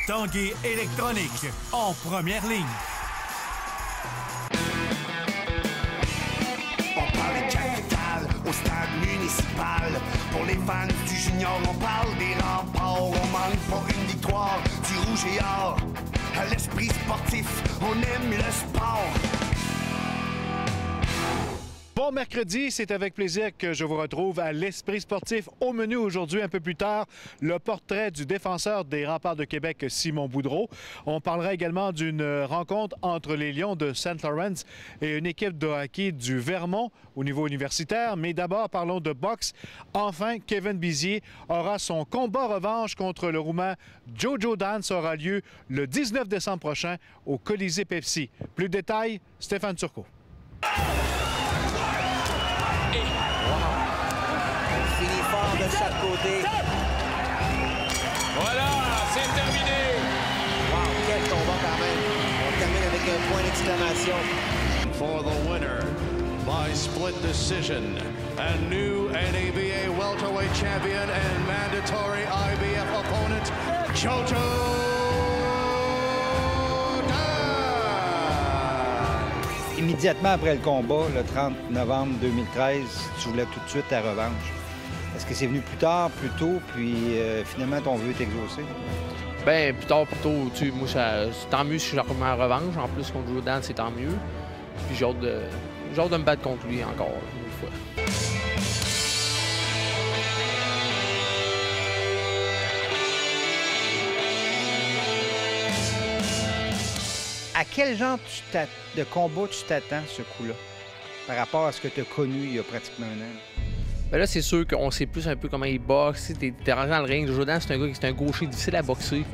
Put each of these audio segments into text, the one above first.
Tanguay électronique, en première ligne. On parle de capitale au stade municipal. Pour les fans du junior, on parle des remparts. On manque pas une victoire du rouge et or. À l'esprit sportif, on aime le sport. Bon mercredi, c'est avec plaisir que je vous retrouve à l'Esprit sportif. Au menu aujourd'hui, un peu plus tard, le portrait du défenseur des Remparts de Québec, Simon Boudreau. On parlera également d'une rencontre entre les Lions de St. Lawrence et une équipe de hockey du Vermont au niveau universitaire. Mais d'abord, parlons de boxe. Enfin, Kevin Bizier aura son combat revanche contre le Roumain Jojo Dan. Ça aura lieu le 19 décembre prochain au Colisée Pepsi. Plus de détails, Stéphane Turcot. De chaque côté. Voilà, c'est terminé. Wow, quel combat quand même. On termine avec un point d'exclamation. For the winner by split decision and new NABA welterweight champion and mandatory IBF opponent, Jojo Dan. Immédiatement après le combat, le 30 novembre 2013, tu voulais tout de suite ta revanche. Est-ce que c'est venu plus tard, plus tôt, puis finalement ton vœu est exaucé? Bien, plus tard, plus tôt, tu sais, moi, c'est tant mieux si je remets en revanche. En plus, contre Jojo Dan, c'est tant mieux. Puis j'ai hâte de me battre contre lui encore une fois. À quel genre de combat tu t'attends, ce coup-là, par rapport à ce que tu as connu il y a pratiquement un an? Ben là, c'est sûr qu'on sait plus un peu comment il boxe. T'es rentré dans le ring. Jojo Dan, c'est un gars qui est un gaucher difficile à boxer.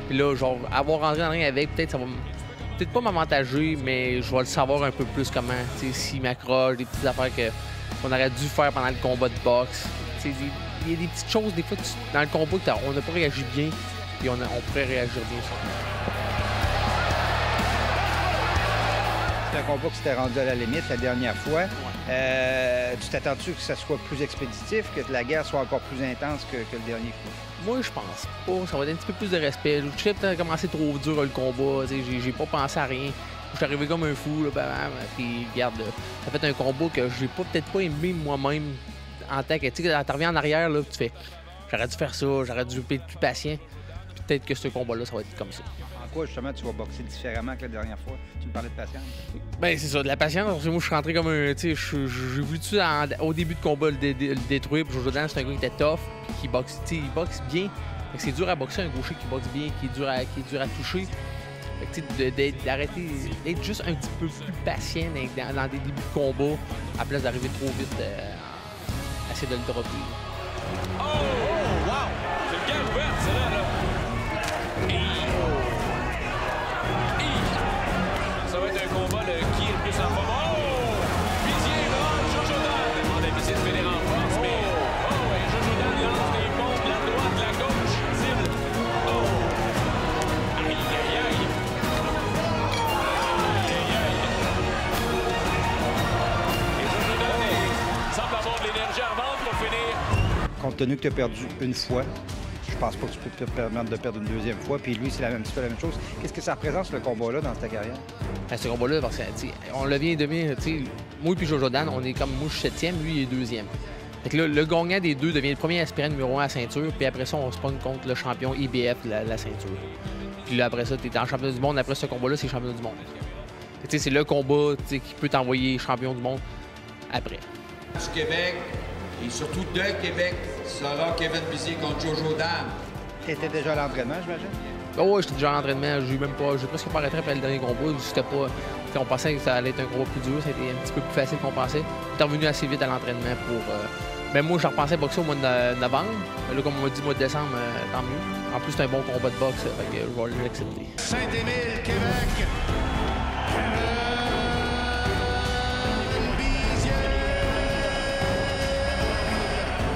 Puis là, genre, avoir rentré dans le ring avec, peut-être ça va peut-être pas m'avantager, mais je vais le savoir un peu plus comment, tu sais, s'il m'accroche, des petites affaires qu'on aurait dû faire pendant le combat de boxe. Tu sais, il y a des petites choses, des fois, dans le combat, on n'a pas réagi bien, et on pourrait réagir bien sur C'est un combat qui s'était rendu à la limite la dernière fois. Tu t'attends-tu que ça soit plus expéditif, que la guerre soit encore plus intense que le dernier coup? Moi, je pense pas. Ça va être un petit peu plus de respect. Je sais peut-être commencé trop dur le combat. J'ai pas pensé à rien. Je suis arrivé comme un fou. Là, puis regarde, ça fait un combat que j'ai peut-être pas aimé moi-même en tant que... Tu sais, tu reviens en arrière, là, tu fais... J'aurais dû faire ça, j'aurais dû être plus patient. Puis peut-être que ce combat-là, ça va être comme ça. En quoi, justement, tu vas boxer différemment que la dernière fois? Tu me parlais de patience. Ben c'est ça, de la patience. Parce que moi, je suis rentré comme un... Tu sais, j'ai voulu au début de combat le détruire. Puis Jojo Dan, c'est un gars qui était tough, puis qui boxe, tu sais, il boxe bien. Fait que c'est dur à boxer un gaucher qui boxe bien, qui est dur à toucher. Fait que tu sais, d'arrêter, d'être juste un petit peu plus patient dans des débuts de combat, à la place d'arriver trop vite à essayer de le dropper. Oh, wow! C'est une guerre ouverte, celle-là, là. Ça va être un combat qui est le plus en forme. Oh! Bizier lance Jojo Dan. On a essayé de finir en force, mais... Oh! Et Jojo Dan lance des bombes de la droite, de la gauche. Cible. Oh! Aïe, aïe, aïe! Aïe, aïe, aïe! Et Jojo Dan semble avoir de l'énergie à vendre pour finir. Compte tenu que tu as perdu une fois, je pense pas que tu peux te permettre de perdre une deuxième fois. Puis lui, c'est la même chose. Qu'est-ce que ça représente, ce combat-là, dans ta carrière? Ce combat-là, parce que, on le vient de devenir, moi et Jojo Dan, on est comme moi, je suis 7e, lui, il est 2e. Fait que là, le gagnant des deux devient le premier aspirant numéro 1 à la ceinture, puis après ça, on se pogne contre le champion IBF, la ceinture. Puis là, après ça, tu es en champion du monde. Après ce combat-là, c'est champion du monde. C'est le combat qui peut t'envoyer champion du monde après. Du Québec, et surtout de Québec, sera Kevin Bizier contre Jojo Dan. Tu étais déjà à l'entraînement, j'imagine? Oh, oui, j'étais déjà en entraînement. J'ai presque pas arrêté après le dernier combat. C'était pas... On pensait que ça allait être un combat plus dur. Ça a été un petit peu plus facile qu'on pensait. J'étais revenu assez vite à l'entraînement pour... Ben moi, je repensais boxer au mois de novembre. Là, comme on m'a dit, mois de décembre, tant mieux. En plus, c'est un bon combat de boxe. Fait que je vais l'accepter. Saint-Émile, Québec.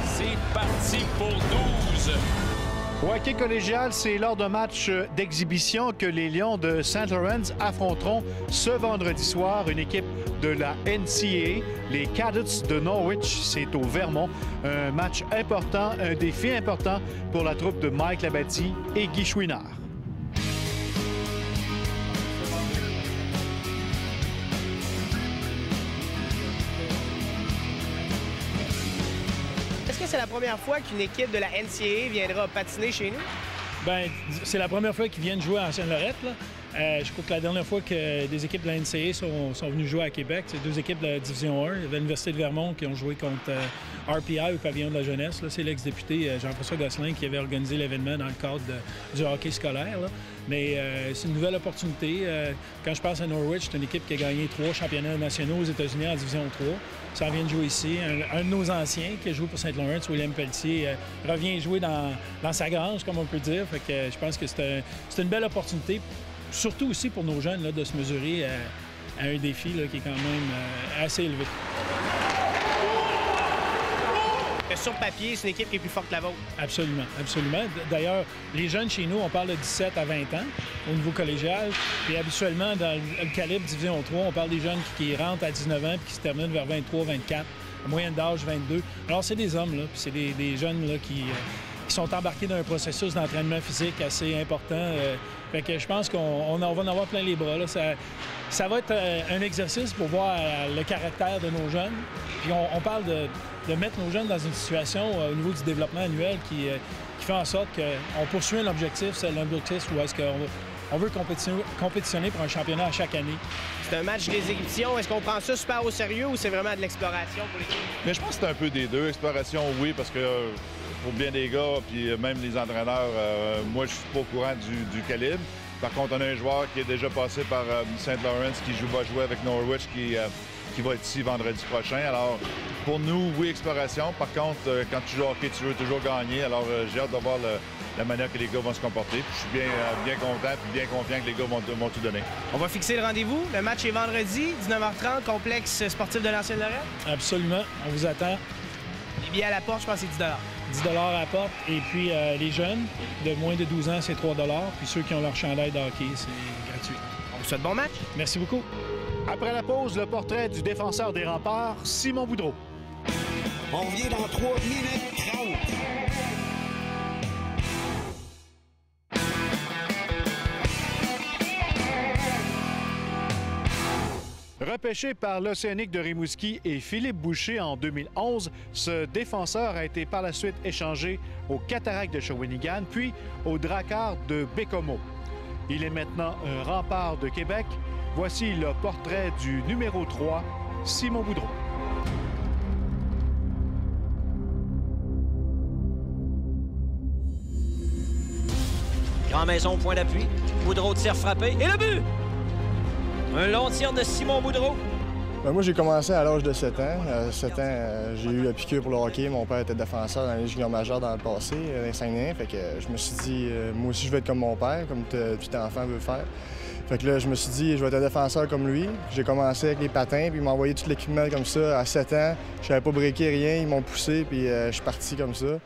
C'est parti pour 12. Au hockey collégial, c'est lors d'un match d'exhibition que les Lions de St. Lawrence affronteront ce vendredi soir une équipe de la NCAA, les Cadets de Norwich. C'est au Vermont. Un match important, un défi important pour la troupe de Mike Labadie et Guy Chouinard. c'est la première fois qu'une équipe de la NCAA viendra patiner chez nous? Bien, c'est la première fois qu'ils viennent jouer à Ancienne-Lorette. Je crois que la dernière fois que des équipes de la NCAA sont venues jouer à Québec, c'est 2 équipes de la Division 1. Il y avait l'Université de Vermont qui ont joué contre RPI au Pavillon de la Jeunesse. C'est l'ex-député Jean-François Gosselin qui avait organisé l'événement dans le cadre du hockey scolaire. Mais c'est une nouvelle opportunité. Quand je pense à Norwich, c'est une équipe qui a gagné 3 championnats nationaux aux États-Unis en Division 3. Ça vient de jouer ici. Un de nos anciens qui a joué pour Saint-Laurent, William Pelletier, revient jouer dans sa grange, comme on peut dire. Fait que je pense que c'est une belle opportunité. Surtout aussi pour nos jeunes là, de se mesurer à un défi là, qui est quand même assez élevé. Sur papier, c'est une équipe qui est plus forte que la vôtre. Absolument, absolument. D'ailleurs, les jeunes chez nous, on parle de 17 à 20 ans au niveau collégial. Puis habituellement, dans le calibre Division 3, on parle des jeunes qui rentrent à 19 ans puis qui se terminent vers 23, 24, à moyenne d'âge 22. Alors, c'est des hommes, là, puis c'est des jeunes là, qui sont embarqués dans un processus d'entraînement physique assez important. Fait que je pense qu'on va en avoir plein les bras. Là. Ça va être un exercice pour voir le caractère de nos jeunes. Puis on parle de mettre nos jeunes dans une situation au niveau du développement annuel qui fait en sorte qu'on poursuit un objectif. C'est l'objectif où est-ce qu'on veut compétitionner pour un championnat à chaque année. C'est un match d'exhibition. Est-ce qu'on prend ça super au sérieux ou c'est vraiment de l'exploration pour l'équipe? Mais je pense que c'est un peu des deux. Exploration, oui, parce que pour bien des gars, puis même les entraîneurs, moi, je suis pas au courant du calibre. Par contre, on a un joueur qui est déjà passé par Saint-Laurent, qui va jouer avec Norwich, qui va être ici vendredi prochain. Alors, pour nous, oui, exploration. Par contre, quand tu joues au hockey, tu veux toujours gagner. Alors, j'ai hâte de voir la manière que les gars vont se comporter. Puis, je suis bien content et bien confiant que les gars vont tout donner. On va fixer le rendez-vous. Le match est vendredi, 19h30, complexe sportif de l'Ancienne-Lorette. Absolument. On vous attend. Les billets à la porte, je pense que c'est 10 10 à la porte. Et puis, les jeunes de moins de 12 ans, c'est 3 Puis ceux qui ont leur chandail de hockey, c'est gratuit. On vous souhaite bon match. Merci beaucoup. Après la pause, le portrait du défenseur des Remparts, Simon Boudreau. On revient dans 3 minutes 30. Repêché par l'Océanique de Rimouski et Philippe Boucher en 2011, ce défenseur a été par la suite échangé aux Cataractes de Shawinigan, puis aux Dracars de Bécomo. Il est maintenant un rempart de Québec. Voici le portrait du numéro 3, Simon Boudreau. Grand Maison, point d'appui. Boudreau tire frappé. Et le but! Un long tir de Simon Boudreau. Ben moi, j'ai commencé à l'âge de 7 ans. À 7 ans, j'ai eu la piqûre pour le hockey. Mon père était défenseur dans les juniors majeurs dans le passé, dans les Saguenay. Fait que je me suis dit, moi aussi, je veux être comme mon père, comme tout enfant veut faire. Fait que là, je me suis dit, je vais être un défenseur comme lui. J'ai commencé avec les patins, puis ils m'ont envoyé tout l'équipement comme ça. À 7 ans, je savais pas breaker rien. Ils m'ont poussé, puis je suis parti comme ça.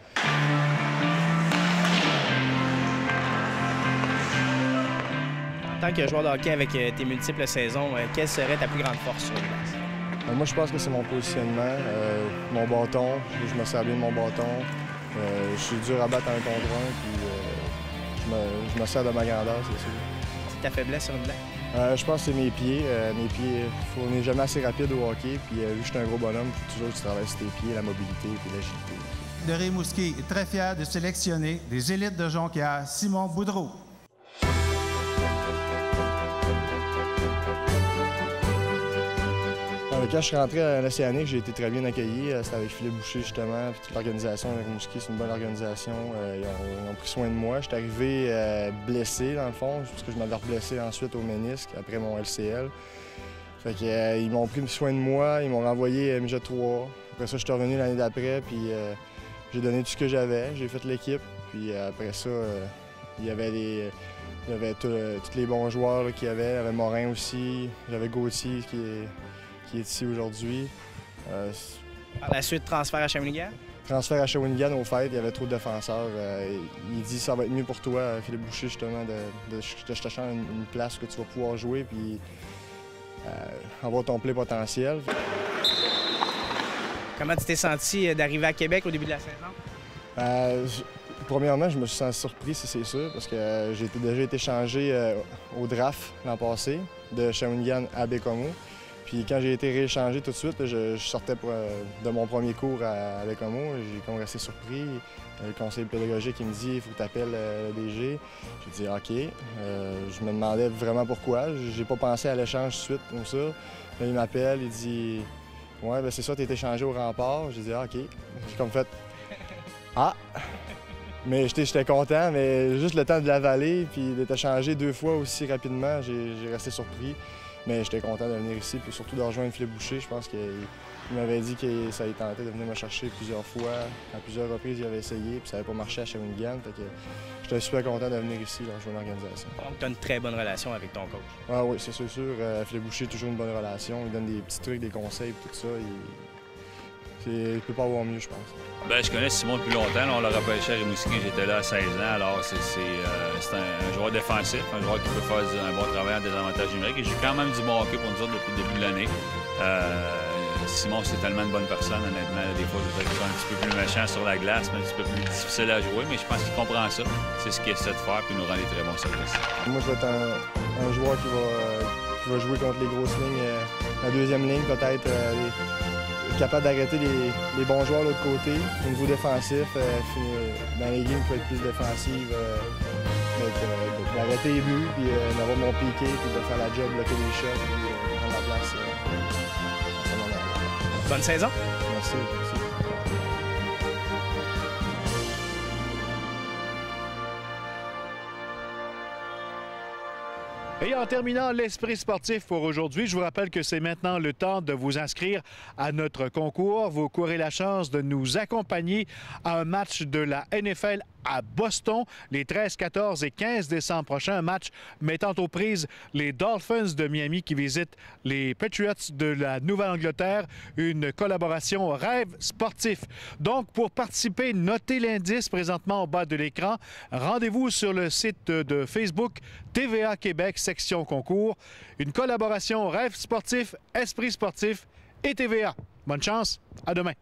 En tant que joueur de hockey avec tes multiples saisons, quelle serait ta plus grande force sur le glace? Moi, je pense que c'est mon positionnement, mon bâton. Je me sers bien de mon bâton. Je suis dur à battre un contre un, puis je me sers de ma grandeur, c'est sûr. C'est ta faiblesse sur le glace? Je pense que c'est mes pieds. On n'est jamais assez rapide au hockey, puis vu que je suis un gros bonhomme, il faut toujours que tu travailles sur tes pieds, la mobilité et l'agilité. De Rimouski est très fier de sélectionner des élites de Jonquière, Simon Boudreau. Quand je suis rentré à l'Océanique, j'ai été très bien accueilli. C'était avec Philippe Boucher, justement, puis toute l'organisation de Rimouski, c'est une bonne organisation. Ils ont pris soin de moi. Je suis arrivé blessé, dans le fond, parce que je m'avais reblessé ensuite au ménisque, après mon LCL. Fait que, ils m'ont pris soin de moi, ils m'ont renvoyé midget 3. Après ça, je suis revenu l'année d'après, puis j'ai donné tout ce que j'avais. J'ai fait l'équipe, puis après ça, il y avait tous les bons joueurs qu'il y avait. Il y avait Morin aussi, j'avais Gauthier qui est ici aujourd'hui. Par la suite, transfert à Shawinigan? Transfert à Shawinigan, au fait, il y avait trop de défenseurs. Il dit ça va être mieux pour toi, Philippe Boucher, justement, de je te change une place que tu vas pouvoir jouer puis avoir ton plein potentiel. Comment tu t'es senti d'arriver à Québec au début de la saison? Premièrement, je me suis senti surpris, c'est sûr, parce que j'ai déjà été changé au draft l'an passé, de Shawinigan à Bécomo. Puis quand j'ai été rééchangé tout de suite, là, je sortais de mon premier cours avec Homo. J'ai comme resté surpris. Le conseiller pédagogique il me dit « il faut que tu appelles le DG ». J'ai dit « OK ». Je me demandais vraiment pourquoi. J'ai pas pensé à l'échange tout de suite comme ça. Là, il m'appelle, il dit « ouais, ben c'est ça, tu es échangé au Rempart ». J'ai dit ah, « OK ». J'ai comme fait « ah ». Mais j'étais content, mais juste le temps de l'avaler puis d'être échangé 2 fois aussi rapidement, j'ai resté surpris. Mais j'étais content de venir ici, puis surtout de rejoindre Philippe Boucher. Je pense qu'il m'avait dit que ça avait tenté de venir me chercher plusieurs fois. À plusieurs reprises, il avait essayé, puis ça n'avait pas marché à Shawinigan. J'étais super content de venir ici, rejoindre l'organisation. Donc, tu as une très bonne relation avec ton coach. Ah oui, c'est sûr. Philippe Boucher a toujours une bonne relation. Il donne des petits trucs, des conseils, tout ça. Il ne peut pas avoir mieux, je pense. Bien, je connais Simon depuis longtemps. Là, on l'a repêché à Rimouski, j'étais là à 16 ans. Alors, c'est un joueur défensif, un joueur qui peut faire un bon travail en désavantage numérique. Et j'ai quand même du bon hockey pour nous autres depuis le début de l'année. Simon, c'est tellement une bonne personne, honnêtement. Des fois, je dirais qu'il est un petit peu plus méchant sur la glace, mais un petit peu plus difficile à jouer. Mais je pense qu'il comprend ça. C'est ce qu'il essaie de faire, puis nous rend des très bons services. Moi, je vais être un joueur qui va jouer contre les grosses lignes. La deuxième ligne, peut-être. Capable d'arrêter les bons joueurs de l'autre côté. Au niveau défensif, dans les games, il peut être plus défensive, d'arrêter les buts, puis d'avoir mon piqué, puis de faire la job, bloquer les shots, puis prendre la place à ce moment-là. Bonne saison! Merci. Et en terminant l'Esprit sportif pour aujourd'hui, je vous rappelle que c'est maintenant le temps de vous inscrire à notre concours. Vous courez la chance de nous accompagner à un match de la NFL à Boston les 13, 14 et 15 décembre prochains. Un match mettant aux prises les Dolphins de Miami qui visitent les Patriots de la Nouvelle-Angleterre. Une collaboration rêve sportif. Donc, pour participer, notez l'indice présentement au bas de l'écran. Rendez-vous sur le site de Facebook TVA Québec, section concours. Une collaboration rêve sportif, esprit sportif et TVA. Bonne chance. À demain.